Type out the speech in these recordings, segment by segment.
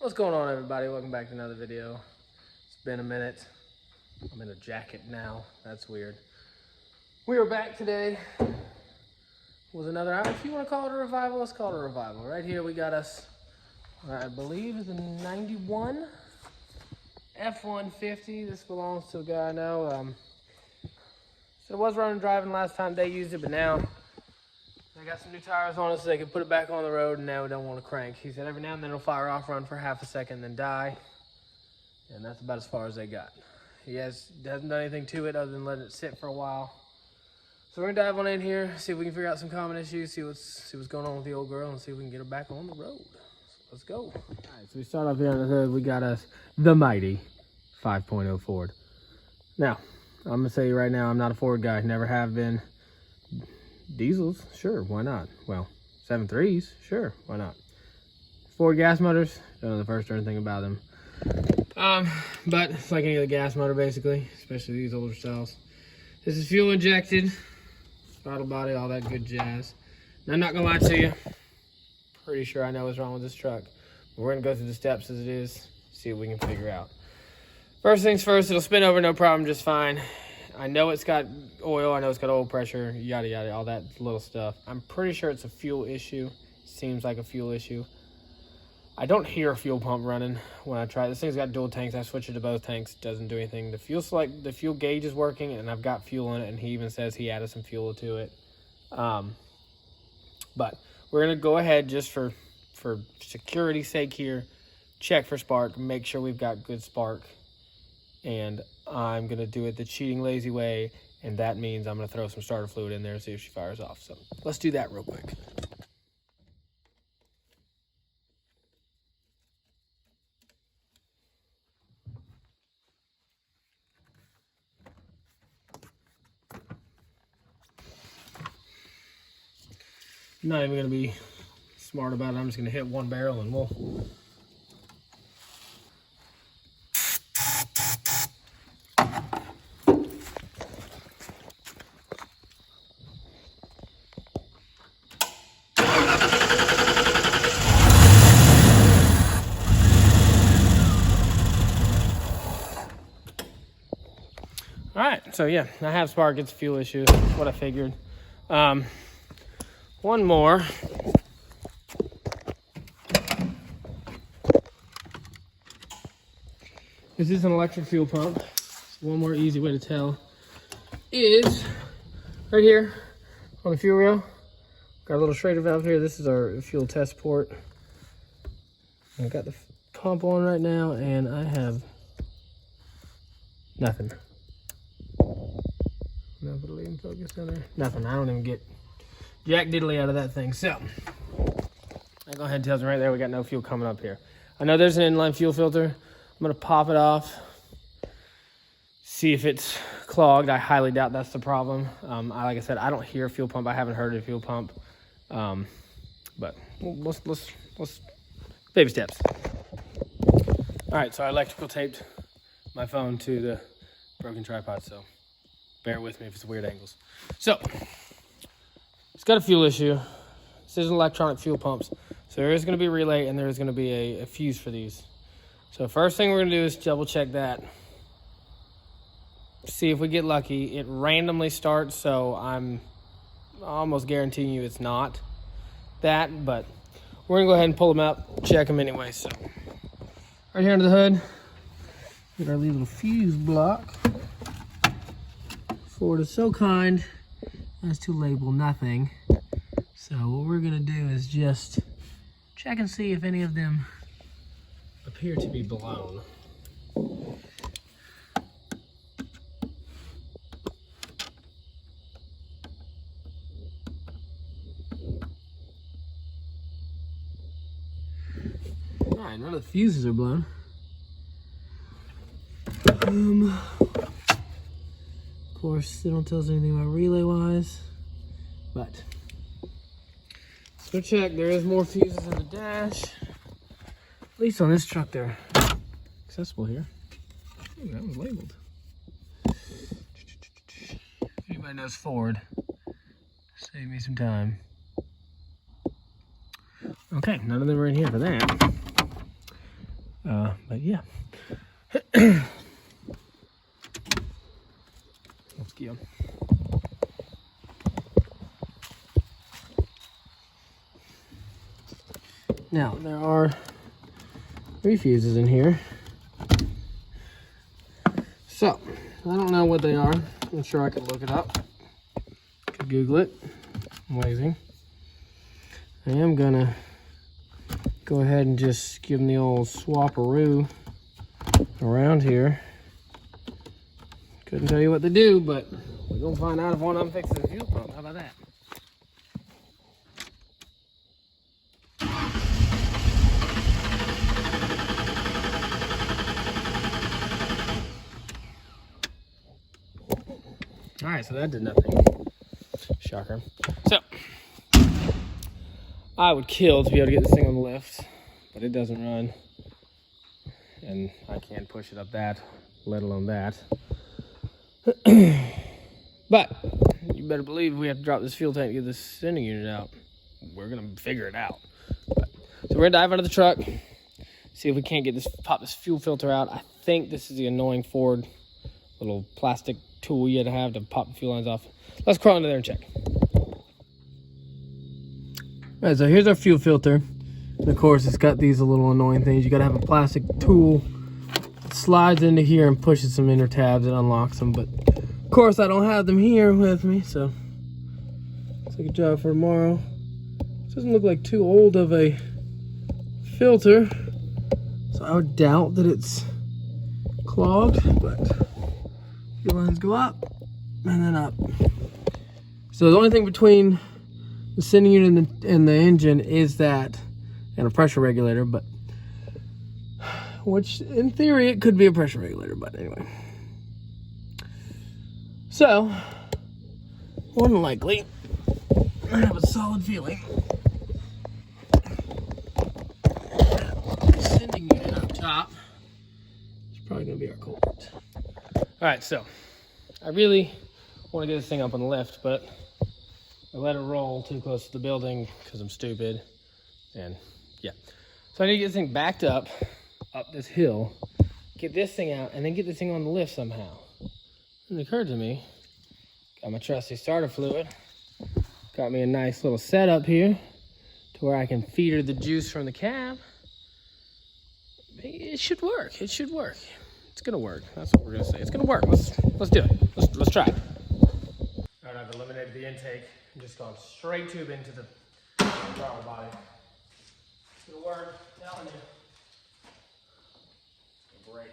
What's going on, everybody? Welcome back to another video. It's been a minute. I'm in a jacket now. That's weird. We are back today with another, if you want to call it a revival, let's call it a revival. Right here we got us, I believe is a 91 F150. This belongs to a guy I know. So it was running driving last time they used it, but now they got some new tires on it so they can put it back on the road, and now we don't want to crank. He said every now and then it'll fire off, run for half a second, then die. And that's about as far as they got. He hasn't done anything to it other than letting it sit for a while. So we're gonna dive on in here, see if we can figure out some common issues, see what's going on with the old girl, and see if we can get her back on the road. So let's go. All right, so we start off here on the hood. We got us the mighty 5.0 Ford. Now, I'm gonna say right now, I'm not a Ford guy, never have been. Diesels, sure, why not? Well, 7.3s, sure, why not? Ford gas motors, don't know the first darn thing about them. But it's like any other gas motor basically, especially these older styles. This is fuel injected, throttle body, all that good jazz. Now, I'm not gonna lie to you, pretty sure I know what's wrong with this truck. But we're gonna go through the steps as it is, see what we can figure out. First things first, it'll spin over no problem, just fine. I know it's got oil, I know it's got oil pressure, yada yada, all that little stuff. I'm pretty sure it's a fuel issue. Seems like a fuel issue. I don't hear a fuel pump running when I try. This thing's got dual tanks. I switch it to both tanks, doesn't do anything. The fuel gauge is working, and I've got fuel in it, and he even says he added some fuel to it. But we're gonna go ahead just for security's sake here, check for spark, make sure we've got good spark. And I'm gonna do it the cheating lazy way, and that means I'm gonna throw some starter fluid in there and see if she fires off. So let's do that real quick. I'm not even gonna be smart about it. I'm just gonna hit one barrel and we'll. All right, so yeah, I have spark. It's a fuel issue. That's what I figured. One more. This is an electric fuel pump. So one more easy way to tell is right here on the fuel rail. Got a little Schrader valve here. This is our fuel test port. I've got the pump on right now, and I have nothing. No, put a leading focus down there. Nothing. I don't even get jack diddly out of that thing. So I go ahead and tell them right there we got no fuel coming up here. I know there's an inline fuel filter. I'm gonna pop it off, see if it's clogged. I highly doubt that's the problem. Like I said, I don't hear a fuel pump. I haven't heard a fuel pump. But let's baby steps. All right, so I electrical taped my phone to the broken tripod, so bear with me if it's weird angles. So it's got a fuel issue. This is an electronic fuel pumps. So there is gonna be a relay and there is gonna be a fuse for these. So first thing we're gonna do is double check that. See if we get lucky. It randomly starts, so I'm almost guaranteeing you it's not that, but we're gonna go ahead and pull them out, check them anyway. So right here under the hood, get our little fuse block. Ford is so kind as to label nothing. So what we're gonna do is just check and see if any of them appear to be blown. All right, none of the fuses are blown. Of course, they don't tell us anything about relay-wise, but let's go check. There is more fuses in the dash. At least on this truck, they're accessible here. Ooh, that was labeled. If anybody knows Ford, save me some time. Okay, none of them are in here for that. But yeah. Let's go. Now, there are 3 fuses in here. So, I don't know what they are. I'm sure I could look it up. Could Google it. Amazing. I am gonna go ahead and just give them the old swap-a-roo around here. Couldn't tell you what they do, but we're gonna find out if one of them fixes the fuel pump. How about that? All right, so that did nothing. Shocker. So, I would kill to be able to get this thing on the lift, but it doesn't run. And I can't push it up that, let alone that. But, you better believe we have to drop this fuel tank to get this sending unit out. We're gonna figure it out. So we're gonna dive out of the truck, see if we can't get this, pop this fuel filter out. I think this is the annoying Ford little plastic tool you had to have to pop the fuel lines off. Let's crawl into there and check. All right, so here's our fuel filter. And of course, it's got these little annoying things. You gotta have a plastic tool that slides into here and pushes some inner tabs and unlocks them. But of course, I don't have them here with me, so it's like a job for tomorrow. This doesn't look like too old of a filter, so I would doubt that it's clogged, but fuel lines go up and then up. So the only thing between the sending unit and the engine is that, and a pressure regulator, but which in theory it could be a pressure regulator, but anyway. So, more than likely, I have a solid feeling sending unit up top is probably gonna be our culprit. All right, so I really want to get this thing up on the lift, but I let it roll too close to the building because I'm stupid, and yeah. So I need to get this thing backed up this hill, get this thing out, and then get this thing on the lift somehow. And it occurred to me, got my trusty starter fluid, got me a nice little setup here to where I can feed her the juice from the cab. It should work, it should work. It's gonna work, that's what we're gonna say. It's gonna work, let's do it, let's try it. All right, I've eliminated the intake. I'm just going straight tube into the throttle body. It's gonna work, I'm telling you. Great.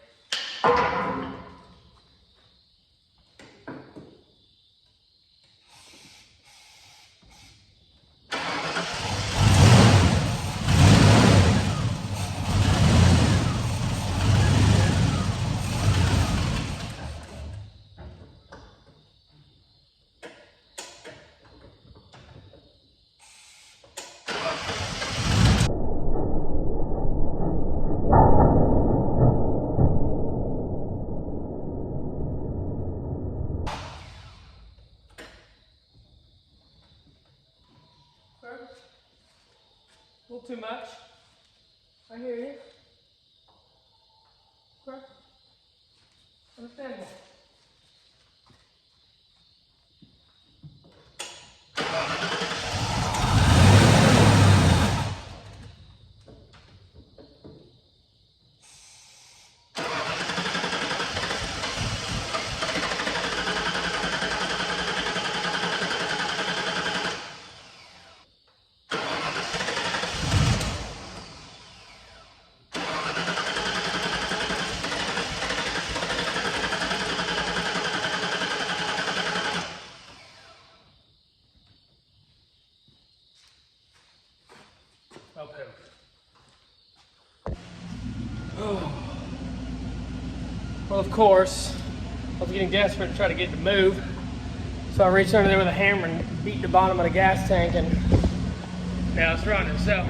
A little too much. I hear you. Okay. Understandable. Well, of course, I was getting desperate to try to get it to move. So I reached under there with a hammer and beat the bottom of the gas tank, and now it's running. So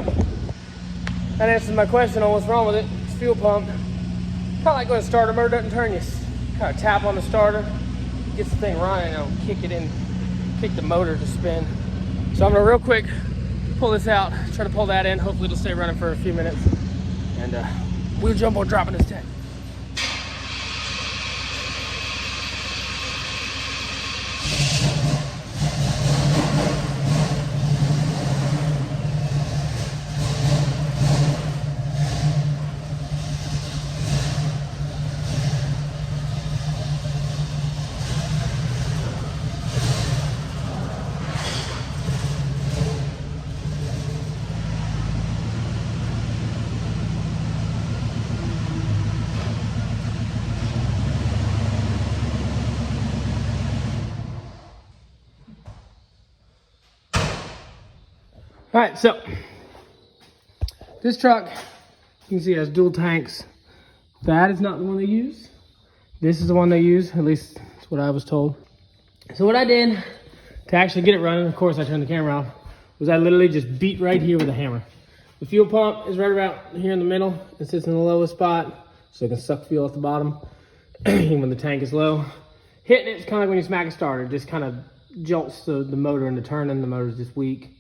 that answers my question on what's wrong with it. It's fuel pump. Kind of like when a starter motor doesn't turn, you kind of tap on the starter, gets the thing running, and it'll kick it in, kick the motor to spin. So I'm gonna real quick pull this out, try to pull that in. Hopefully it'll stay running for a few minutes, and we'll jump on dropping this tank. All right, so this truck, you can see it has dual tanks. That is not the one they use. This is the one they use, at least that's what I was told. So what I did to actually get it running, of course I turned the camera off, was I literally just beat right here with a hammer. The fuel pump is right around here in the middle. It sits in the lowest spot, so it can suck fuel off the bottom, even when the tank is low. Hitting it's kind of like when you smack a starter, just kind of jolts the motor into turning. The motor's just weak.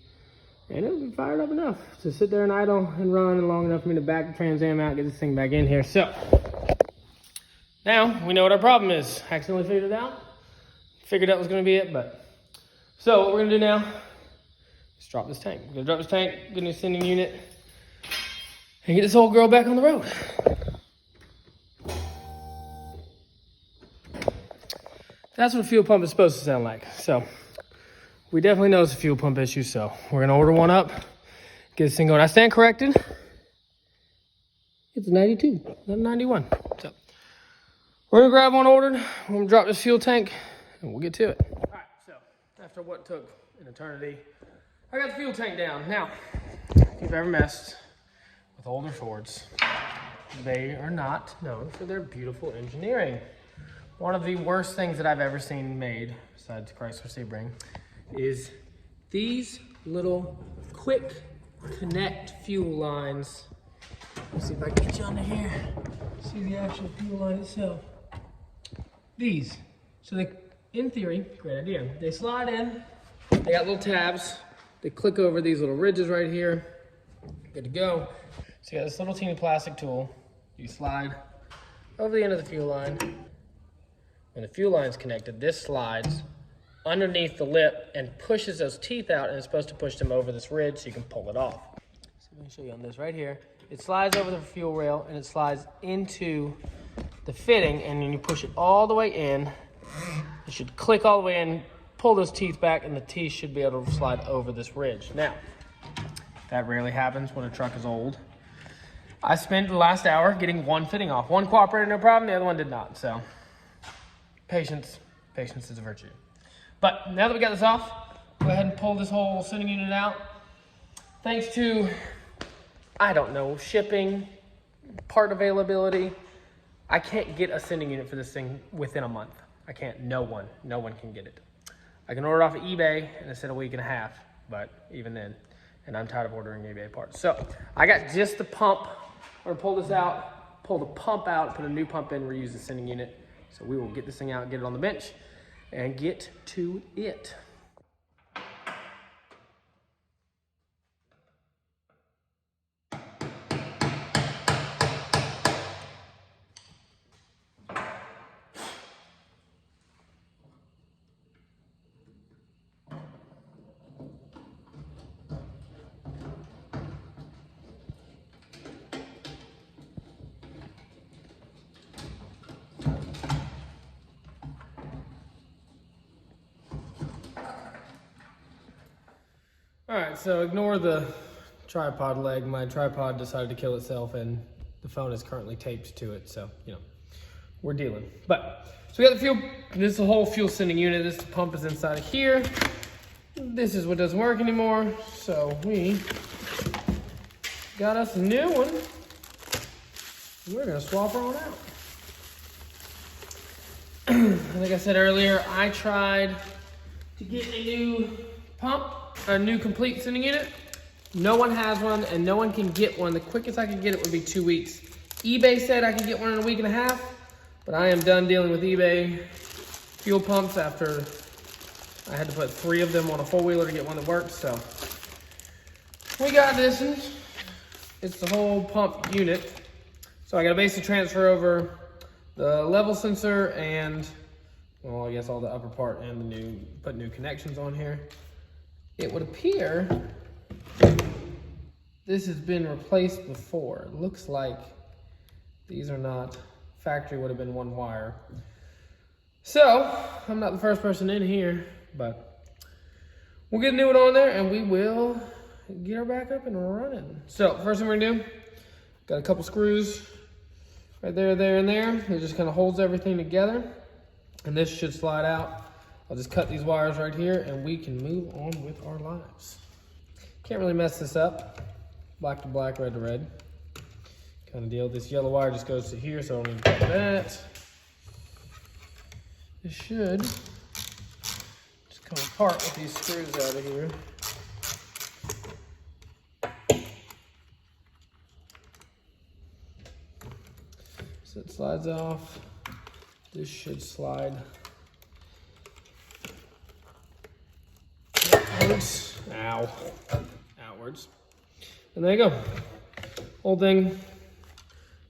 And it was fired up enough to sit there and idle and run, and long enough for me to back the Trans Am out, get this thing back in here. So now we know what our problem is. Accidentally figured it out. Figured that was going to be it, but so what we're going to do now is drop this tank. We're going to drop this tank, get a new sending unit, and get this old girl back on the road. That's what a fuel pump is supposed to sound like. So we definitely know it's a fuel pump issue, so we're gonna order one up, get this thing going. I stand corrected. It's a 92, not a 91. So we're gonna grab one ordered. We're gonna drop this fuel tank, and we'll get to it. All right, so after what took an eternity, I got the fuel tank down. Now, if you've ever messed with older Fords, they are not known for their beautiful engineering. One of the worst things that I've ever seen made, besides Chrysler Sebring, is these little quick connect fuel lines. Let's see if I can get you under here. See the actual fuel line itself. These. So they, in theory, great idea. They slide in, they got little tabs. They click over these little ridges right here. Good to go. So you got this little teeny plastic tool. You slide over the end of the fuel line. When the fuel line's connected, this slides underneath the lip and pushes those teeth out, and it's supposed to push them over this ridge so you can pull it off. So let me show you on this right here. It slides over the fuel rail and it slides into the fitting, and then you push it all the way in. It should click all the way in, pull those teeth back, and the teeth should be able to slide over this ridge. Now, that rarely happens when a truck is old. I spent the last hour getting one fitting off. One cooperated, no problem, the other one did not. So patience is a virtue. But now that we got this off, go ahead and pull this whole sending unit out. Thanks to, I don't know, shipping, part availability, I can't get a sending unit for this thing within a month. I can't, no one can get it. I can order it off of eBay, and it's in a week and a half, but even then, and I'm tired of ordering eBay parts. So I got just the pump. We're gonna pull this out, pull the pump out, put a new pump in, reuse the sending unit. So we will get this thing out, get it on the bench, and get to it. All right, so ignore the tripod leg. My tripod decided to kill itself, and the phone is currently taped to it, so, you know, we're dealing. But, so we got the fuel, this is the whole fuel sending unit. This pump is inside of here. This is what doesn't work anymore, so we got us a new one. We're gonna swap her on out. Like I said earlier, I tried to get a new pump, a new complete sending unit. No one has one, and no one can get one. The quickest I could get it would be 2 weeks. eBay said I could get one in a week and a half, but I am done dealing with eBay fuel pumps after I had to put 3 of them on a four-wheeler to get one that works. So we got this one. It's the whole pump unit. So I gotta basically transfer over the level sensor and, well, I guess all the upper part and put new connections on here. It would appear this has been replaced before. It looks like these are not, factory would have been one wire. So, I'm not the first person in here, but we'll get a new one on there and we will get her back up and running. So, first thing we're gonna do, got a couple screws right there, there, and there. It just kind of holds everything together. And this should slide out. I'll just cut these wires right here and we can move on with our lives. Can't really mess this up. Black to black, red to red. Kind of deal. This yellow wire just goes to here, so I don't need to cut that. This should just come apart with these screws out of here. So it slides off. This should slide outwards. Ow. Outwards. And there you go. Whole thing,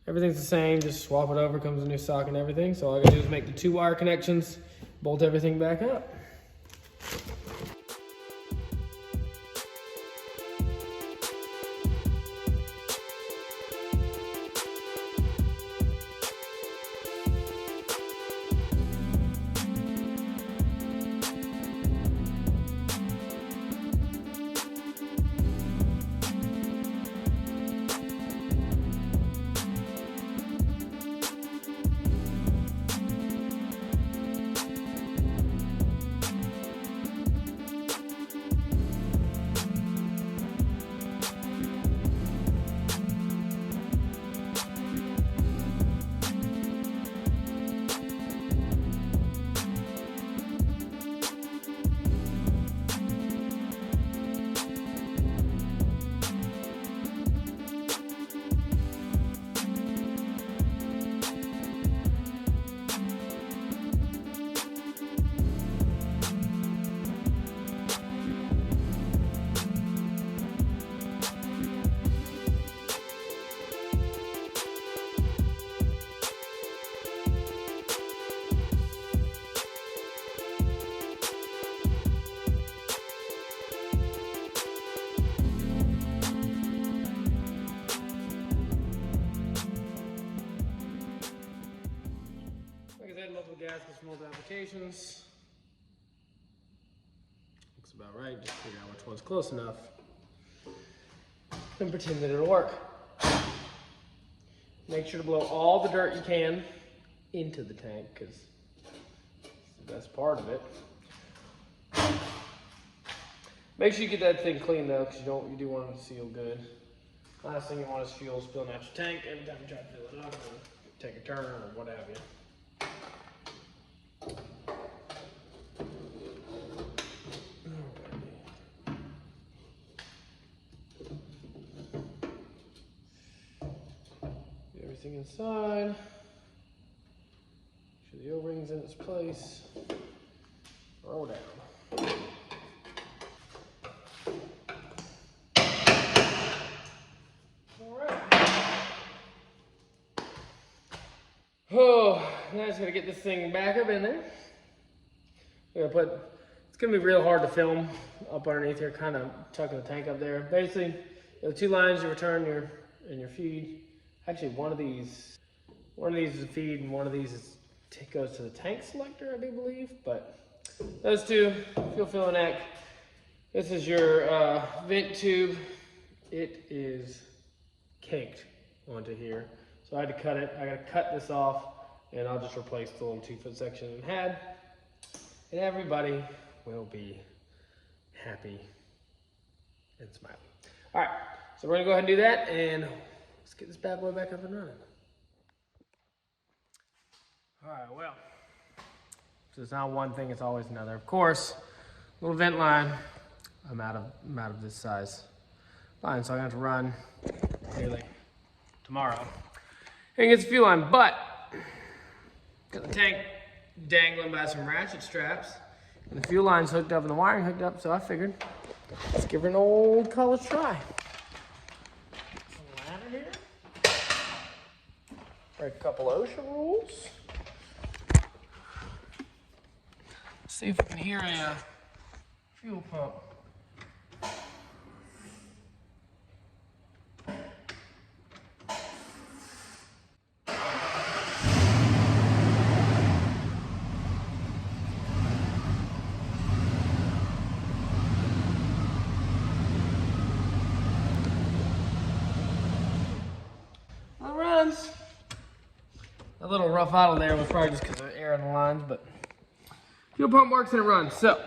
everything's the same. Just swap it over, comes a new socket and everything. So all I gotta do is make the 2 wire connections, bolt everything back up. Multiple gaskets for multiple applications. Looks about right. Just figure out which one's close enough and pretend that it'll work. Make sure to blow all the dirt you can into the tank because it's the best part of it. Make sure you get that thing clean though, because you do want it to seal good. Last thing you want is fuel spilling out your tank every time you try to fill it up or take a turn or what have you. Get everything inside. Make sure the O-ring's in its place. Roll down. Oh, now I just gotta get this thing back up in there. It's gonna be real hard to film up underneath here, kind of tucking the tank up there. Basically, the 2 lines you return in your feed. Actually, one of these is a feed, and one of these goes to the tank selector, I do believe. But those 2, fuel filling neck. This is your vent tube. It is caked onto here. So I had to cut it. I gotta cut this off and I'll just replace the little 2-foot section it had. And everybody will be happy and smiling. All right, so we're gonna go ahead and do that and let's get this bad boy back up and running. All right, well, so it's not one thing, it's always another. Of course, little vent line, I'm out of this size line, so I'm gonna have to run nearly tomorrow. And get the fuel line, but got the tank dangling by some ratchet straps, and the fuel line's hooked up and the wiring hooked up, so I figured let's give her an old college try. Some ladder here. Break a couple OSHA rules. See if we can hear a fuel pump. It runs. A little rough out of there was probably just because of air in the lines, but fuel pump works and it runs, so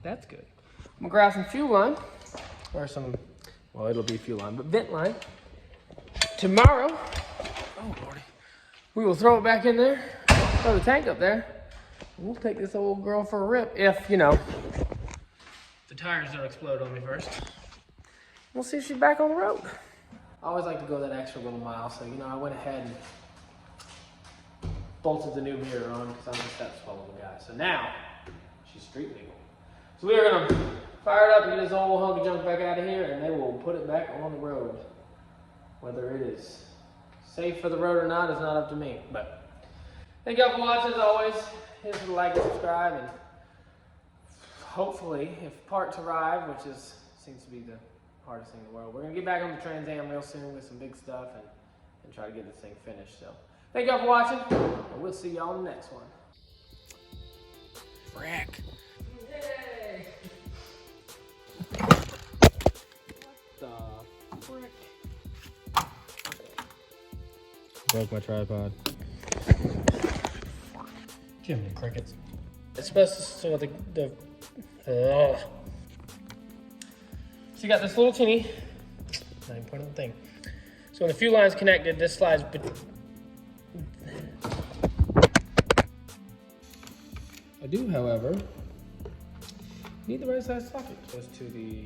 that's good. I'm gonna grab some fuel line, or some, well, it'll be fuel line, but vent line. Tomorrow, oh lordy, we will throw it back in there, throw the tank up there. We'll take this old girl for a rip if, you know, the tires don't explode on me first. We'll see if she's back on the road. I always like to go that extra little mile, so, you know, I went ahead and bolted the new mirror on because I'm just that swell of a guy. So now, she's street legal. So we are going to fire it up and get this old hunk of junk back out of here, and then we'll put it back on the road. Whether it is safe for the road or not is not up to me. But thank y'all for watching as always. Hit us with a like and subscribe, and hopefully, if parts arrive, which seems to be the hardest thing in the world, we're going to get back on the Trans Am real soon with some big stuff and try to get this thing finished. So thank y'all for watching, and we'll see y'all in the next one. Frick. Yay! What the frick? Broke my tripod. Jiminy crickets. It's supposed to, so so you got this little tinny, not even point on the thing. So when the fuel line's connected, this slides. I do, however, need the right size socket. Goes to the